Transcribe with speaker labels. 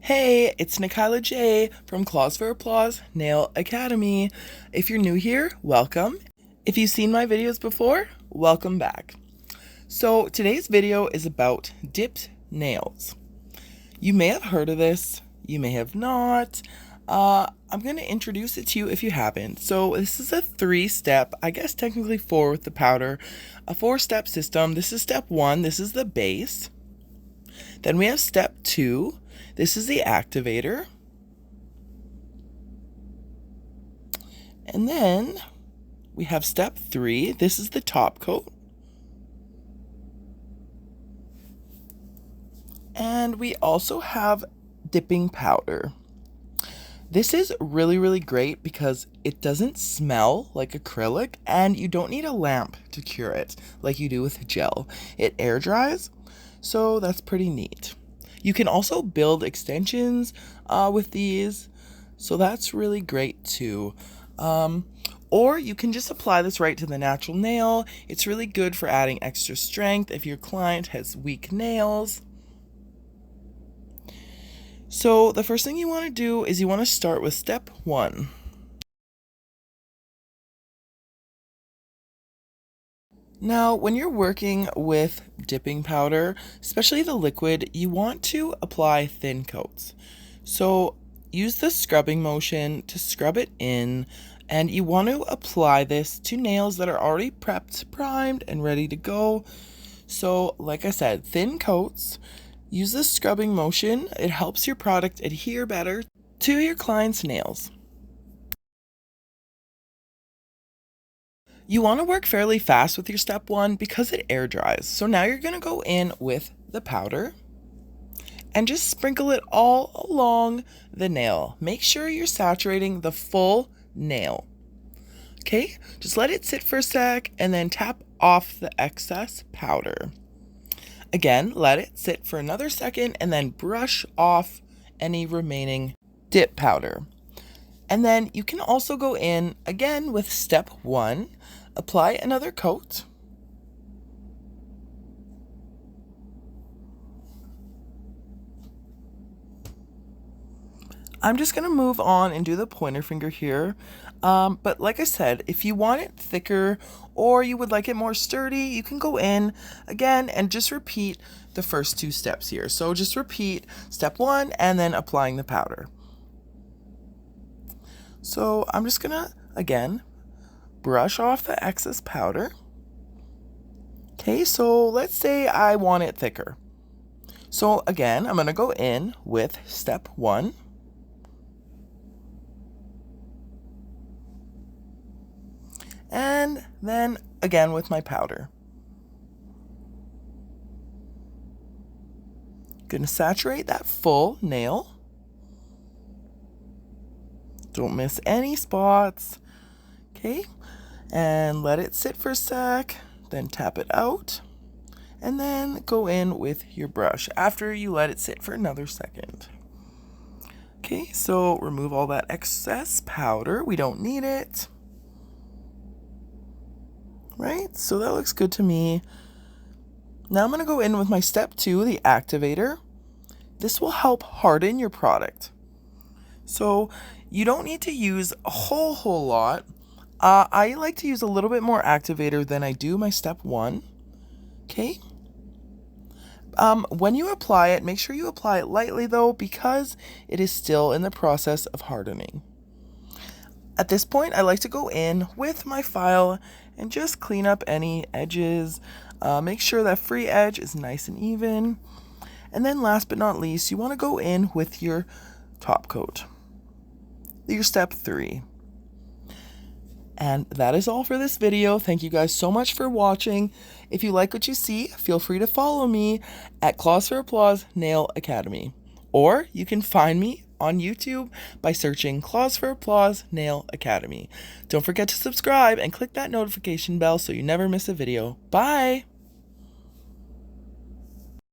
Speaker 1: Hey, it's Nikayla J from Claws for Applause Nail Academy. If you're new here, welcome. If you've seen my videos before, welcome back. So today's video is about dipped nails. You may have heard of this, you may have not. I'm going to introduce it to you if you haven't. So this is a 3-step, I guess technically 4 with the powder, a 4-step system. This is step 1, this is the base. Then we have step 2. This is the activator. And then we have step 3. This is the top coat. And we also have dipping powder. This is really great because it doesn't smell like acrylic and you don't need a lamp to cure it like you do with gel. It air dries, so that's pretty neat. You can also build extensions with these, so that's really great too. Or you can just apply this right to the natural nail. It's really good for adding extra strength if your client has weak nails. So the first thing you want to do is you want to start with step 1. Now, when you're working with dipping powder, especially the liquid, you want to apply thin coats. So use the scrubbing motion to scrub it in, and you want to apply this to nails that are already prepped, primed, and ready to go. So like I said, thin coats. Use the scrubbing motion. It helps your product adhere better to your client's nails. You want to work fairly fast with your step 1 because it air dries. So now you're going to go in with the powder and just sprinkle it all along the nail. Make sure you're saturating the full nail. Okay, just let it sit for a sec and then tap off the excess powder. Again, let it sit for another second and then brush off any remaining dip powder. And then you can also go in again with step 1, apply another coat. I'm just going to move on and do the pointer finger here. But like I said, if you want it thicker or you would like it more sturdy, you can go in again and just repeat the first 2 steps here. So just repeat step 1 and then applying the powder. So I'm just gonna, again, brush off the excess powder. Okay, so let's say I want it thicker. So again, I'm gonna go in with step 1. And then again with my powder. Gonna saturate that full nail. Don't miss any spots. Okay, and let it sit for a sec, then tap it out, and then go in with your brush after you let it sit for another second. Okay, so remove all that excess powder. We don't need it. Right, so that looks good to me. Now I'm going to go in with my step 2, the activator. This will help harden your product. So you don't need to use a whole lot. I like to use a little bit more activator than I do my step 1. Okay. When you apply it, make sure you apply it lightly though, because it is still in the process of hardening. At this point, I like to go in with my file and just clean up any edges. Make sure that free edge is nice and even. And then last but not least, you want to go in with your top coat, your step 3. And that is all for this video. Thank you guys so much for watching. If you like what you see, feel free to follow me at Claws for Applause Nail Academy. Or you can find me on YouTube by searching Claws for Applause Nail Academy. Don't forget to subscribe and click that notification bell so you never miss a video. Bye!